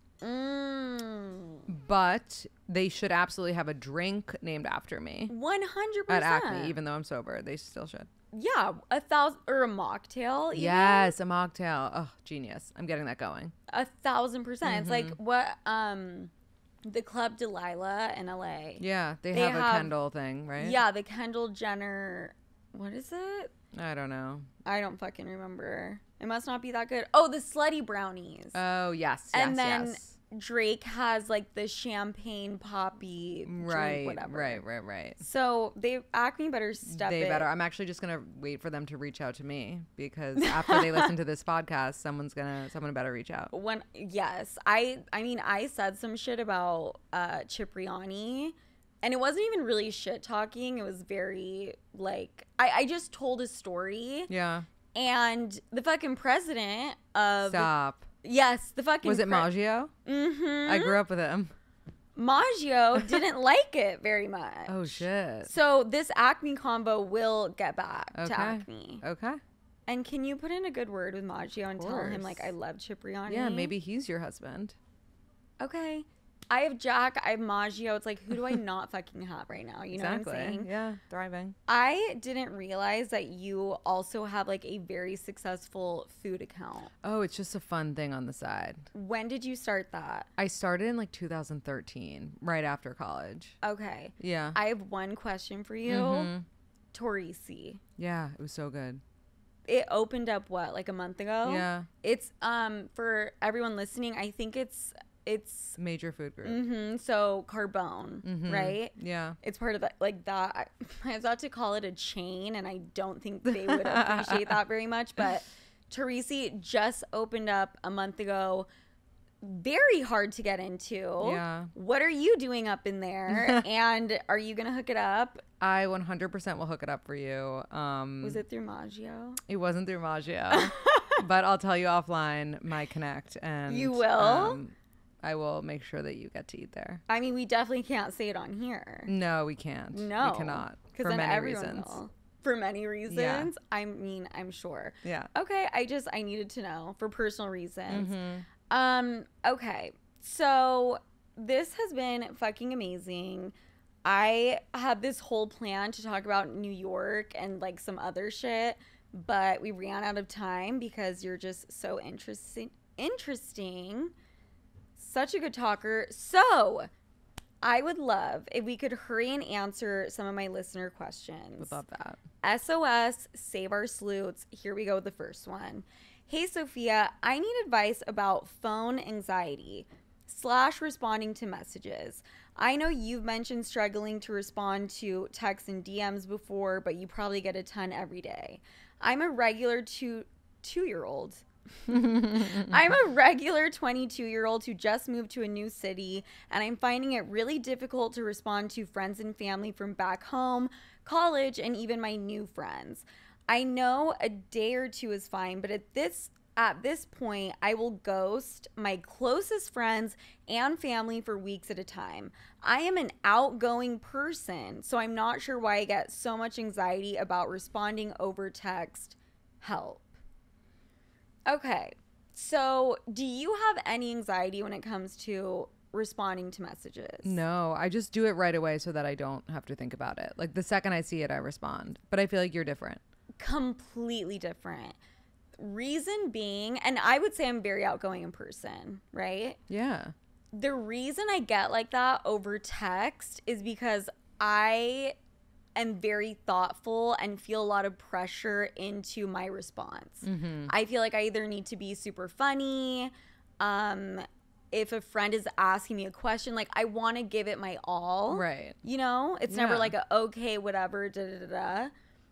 But they should absolutely have a drink named after me 100%. at ACME, even though I'm sober. They still should. Yeah, 1,000 or a mocktail. Even. Yes, a mocktail. Oh, genius! I'm getting that going. 1,000%. It's like what the Club Delilah in LA. Yeah, they They have have- a Kendall thing, right? Yeah, the Kendall Jenner. What is it? I don't know. I don't fucking remember. It must not be that good. Oh, the Slutty Brownies. Oh yes, and yes, then yes. Drake has like the champagne poppy Right, drink, whatever. right. So Acme better step They it. better. I'm actually just gonna wait for them to reach out to me because after they listen to this podcast, someone better reach out. I said some shit about Cipriani, and it wasn't even really shit talking. It was very like I just told a story, Yeah. and the fucking president of Stop. yes, the fucking Was it Maggio? Mm-hmm. I grew up with him. Maggio didn't like it very much. Oh shit. So this Acme combo will get back Okay. to Acme. Okay. And can you put in a good word with Maggio and tell him course. like I love Cipriani? Yeah, maybe he's your husband. Okay. I have Jack, I have Maggio. It's like, who do I not fucking have right now? You know what I'm saying? Yeah, thriving. I didn't realize that you also have like a very successful food account. Oh, it's just a fun thing on the side. When did you start that? I started in like 2013, right after college. Okay. Yeah. I have one question for you. Mhm. Torisi. Yeah, it was so good. It opened up what, like a month ago? Yeah. It's for everyone listening, I think it's Major food group. so Carbone, Mhm. right? Yeah. It's part of that, like that. I was about to call it a chain, and I don't think they would appreciate that very much. But Teresi just opened up a month ago. Very hard to get into. Yeah. What are you doing up in there? And are you gonna hook it up? I 100% will hook it up for you. Was it through Maggio? It wasn't through Maggio, but I'll tell you offline my connect, and You will? I will make sure that you get to eat there. I mean, we definitely can't say it on here. No, we can't. No, we cannot because for then many everyone reasons. will. For many reasons. I mean, I'm sure. Yeah. Okay, I needed to know for personal reasons. Mm-hmm. Okay. So this has been fucking amazing. I had this whole plan to talk about New York and like some other shit, but we ran out of time because you're just so interesting. Such a good talker. So I would love if we could hurry and answer some of my listener questions. Would love that. SOS, save our sleuths. Here we go with the first one. Hey, Sophia, I need advice about phone anxiety / responding to messages. I know you've mentioned struggling to respond to texts and DMs before, but you probably get a ton every day. I'm a regular two-year-old. I'm a regular 22-year-old who just moved to a new city, and I'm finding it really difficult to respond to friends and family from back home, college, and even my new friends. I know a day or two is fine, but at this point, I will ghost my closest friends and family for weeks at a time. I am an outgoing person, so I'm not sure why I get so much anxiety about responding over text. Help. Okay, so do you have any anxiety when it comes to responding to messages? No, I just do it right away so that I don't have to think about it. Like the second I see it, I respond. But I feel like you're different. Completely different. Reason being, and I would say I'm very outgoing in person, right? Yeah. The reason I get like that over text is because I am very thoughtful and feel a lot of pressure into my response. Mm-hmm. I feel like I either need to be super funny. If a friend is asking me a question, like I want to give it my all. Right. You know, it's never Yeah. like a okay, whatever, da da da da.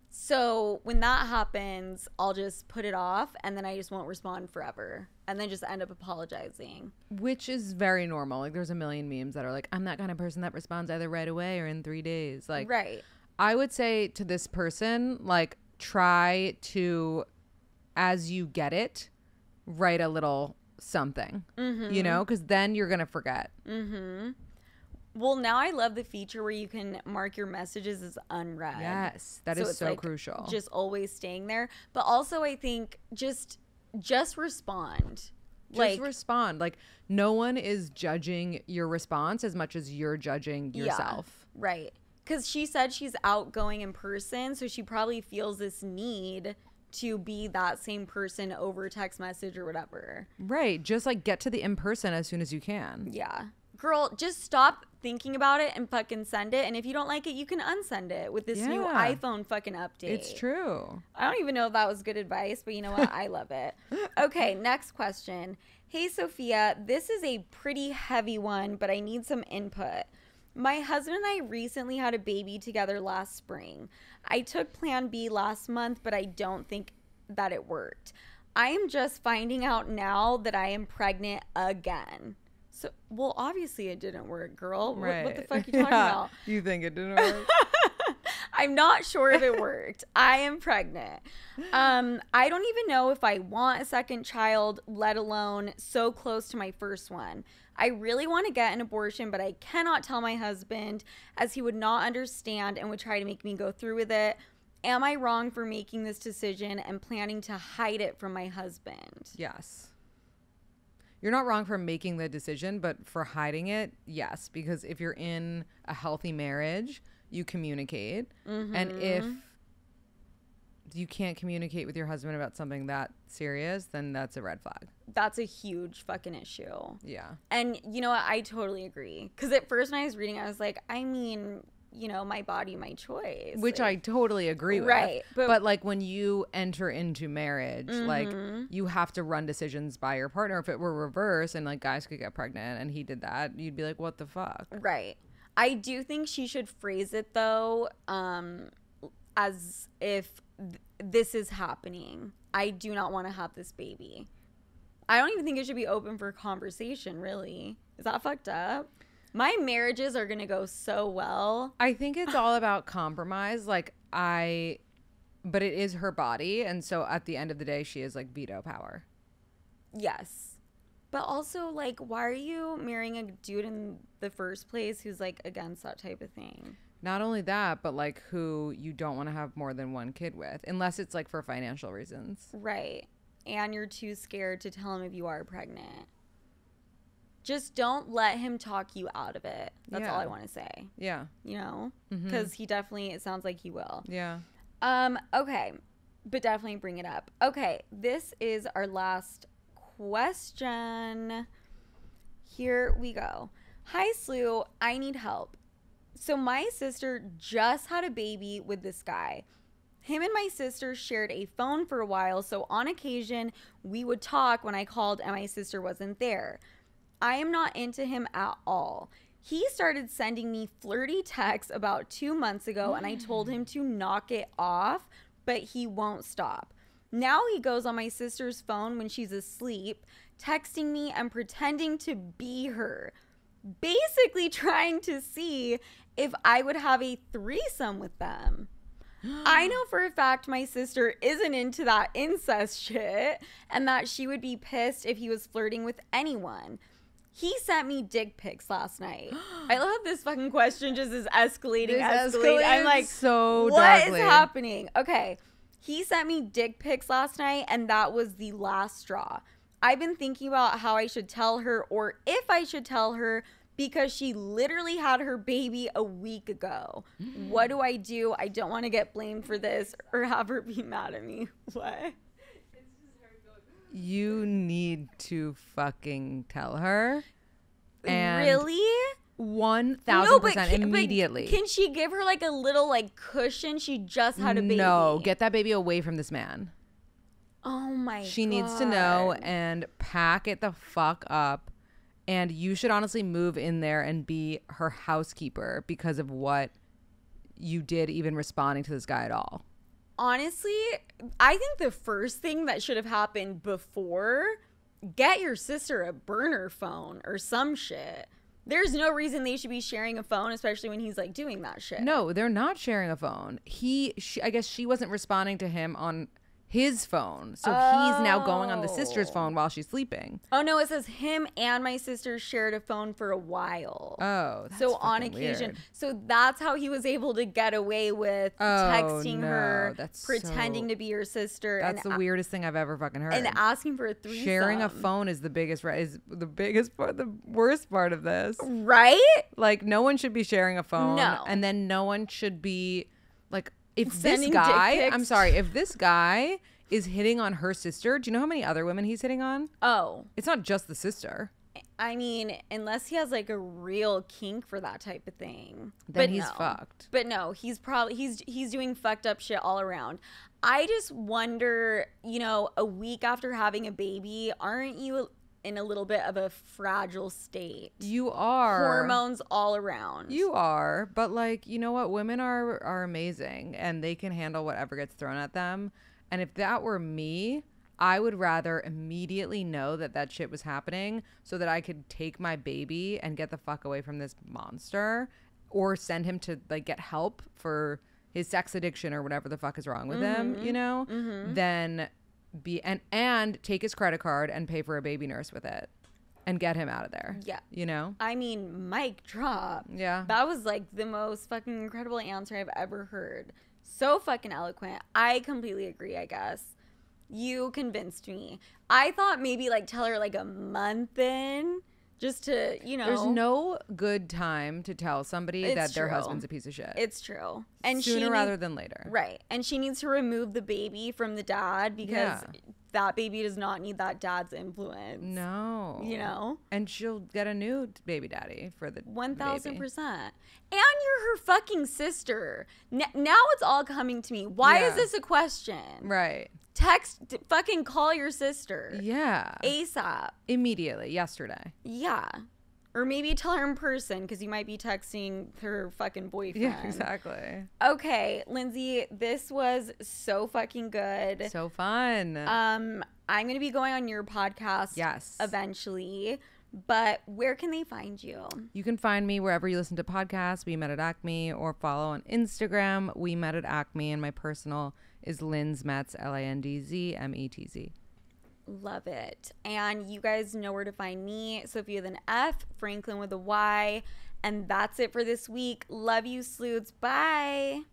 So when that happens, I'll just put it off and then I just won't respond forever and then just end up apologizing. Which is very normal. Like there's a million memes that are like, I'm that kind of person that responds either right away or in 3 days. Like, right. I would say to this person, like, try to, as you get it, write a little something, you know, because then you're going to forget. Mm-hmm. Well, now I love the feature where you can mark your messages as unread. Yes, that is it's so like crucial. Just always staying there. But also I think just respond. Just respond. Like, no one is judging your response as much as you're judging yourself. Yeah, right. Because she said she's outgoing in person, so she probably feels this need to be that same person over text message or whatever. Right. Just like get to the in-person as soon as you can. Yeah. Girl, just stop thinking about it and fucking send it. And if you don't like it, you can unsend it with this new iPhone fucking update. It's true. I don't even know if that was good advice, but you know what? I love it. Okay, next question. Hey, Sophia, this is a pretty heavy one, but I need some input. My husband and I recently had a baby together last spring. I took Plan B last month, but I don't think that it worked. I am just finding out now that I am pregnant again. So, well, obviously it didn't work, girl. Right. What the fuck are you talking about? You think it didn't work? I'm not sure if it worked. I am pregnant. I don't even know if I want a second child, let alone so close to my first one. I really want to get an abortion, but I cannot tell my husband as he would not understand and would try to make me go through with it. Am I wrong for making this decision and planning to hide it from my husband? Yes. You're not wrong for making the decision, but for hiding it, yes. Because if you're in a healthy marriage, you communicate. Mm-hmm. And if you can't communicate with your husband about something that serious, then that's a red flag. That's a huge fucking issue. Yeah. And you know what? I totally agree. Because at first when I was reading, I was like, I mean, you know, my body, my choice. Which I totally agree with. Right. But like when you enter into marriage, like you have to run decisions by your partner. If it were reverse and like guys could get pregnant and he did that, you'd be like, what the fuck? Right. I do think she should phrase it though, as if this is happening. I do not want to have this baby. I don't even think it should be open for conversation, really. Is that fucked up? My marriages are going to go so well. I think it's all about compromise. Like, but it is her body. And so at the end of the day, she is like veto power. Yes. But also, like, why are you marrying a dude in the first place who's like against that type of thing? Not only that, but like who you don't want to have more than one kid with, unless it's like for financial reasons. Right. And you're too scared to tell him if you are pregnant. Just don't let him talk you out of it. That's all I want to say. Yeah. You know? Because he definitely, it sounds like he will. Yeah. Okay. But definitely bring it up. Okay. This is our last question. Here we go. Hi, Slew. I need help. So my sister just had a baby with this guy. Him and my sister shared a phone for a while, so on occasion we would talk when I called and my sister wasn't there. I am not into him at all. He started sending me flirty texts about 2 months ago, and I told him to knock it off, but he won't stop. Now he goes on my sister's phone when she's asleep, texting me and pretending to be her, basically trying to see if I would have a threesome with them. I know for a fact my sister isn't into that incest shit and that she would be pissed if he was flirting with anyone. He sent me dick pics last night. I love this fucking question just is escalating. I'm like, so what dogly. is happening? Okay. He sent me dick pics last night and that was the last straw. I've been thinking about how I should tell her or if I should tell her because she literally had her baby a week ago. What do I do? I don't want to get blamed for this or have her be mad at me. What? You need to fucking tell her. And really? 1,000% immediately. But can she give her like a little like cushion? She just had a baby. No, get that baby away from this man. Oh my God. She needs to know and pack it the fuck up. And you should honestly move in there and be her housekeeper because of what you did even responding to this guy at all. Honestly, I think the first thing that should have happened before, get your sister a burner phone or some shit. There's no reason they should be sharing a phone, especially when he's like doing that shit. No, they're not sharing a phone. I guess she wasn't responding to him on his phone. So he's now going on the sister's phone while she's sleeping. Oh no, it says him and my sister shared a phone for a while. Oh, that's so on occasion. Weird. So that's how he was able to get away with texting her, pretending to be her sister. That's the weirdest thing I've ever fucking heard. And asking for a threesome. Sharing a phone is the worst part of this. Right? Like no one should be sharing a phone. No. And then no one should be like, if sending this guy, dick pics. I'm sorry, if this guy is hitting on her sister, do you know how many other women he's hitting on? Oh. It's not just the sister. I mean, unless he has like a real kink for that type of thing. Then he's fucked. But no, he's probably he's doing fucked up shit all around. I just wonder, you know, a week after having a baby, aren't you in a little bit of a fragile state? You are. Hormones all around. You are. But like, you know what? Women are amazing and they can handle whatever gets thrown at them. And if that were me, I would rather immediately know that shit was happening so that I could take my baby and get the fuck away from this monster or send him to like get help for his sex addiction or whatever the fuck is wrong with him, you know, then be and take his credit card and pay for a baby nurse with it and get him out of there. Yeah. You know? I mean, mic drop. Yeah. That was like the most fucking incredible answer I've ever heard. So fucking eloquent. I completely agree, I guess. You convinced me. I thought maybe like tell her like a month in just to, you know. There's no good time to tell somebody that their husband's a piece of shit. It's true. And sooner rather than later. Right. And she needs to remove the baby from the dad because that baby does not need that dad's influence. No. You know? And she'll get a new baby daddy for the 1,000%. And you're her fucking sister. Now it's all coming to me. Why is this a question? Right. Fucking call your sister. Yeah. ASAP. Immediately. Yesterday. Yeah. Or maybe tell her in person because you might be texting her fucking boyfriend. Yeah, exactly. Okay, Lindsay, this was so fucking good. So fun. I'm going to be going on your podcast eventually, but where can they find you? You can find me wherever you listen to podcasts. We Met at ACME, or follow on Instagram. We Met at ACME, and my personal is Linz Metz, LINDZMETZ. Love it. And you guys know where to find me, Sofia with an F, Franklin with a Y. And that's it for this week. Love you, sleuths. Bye.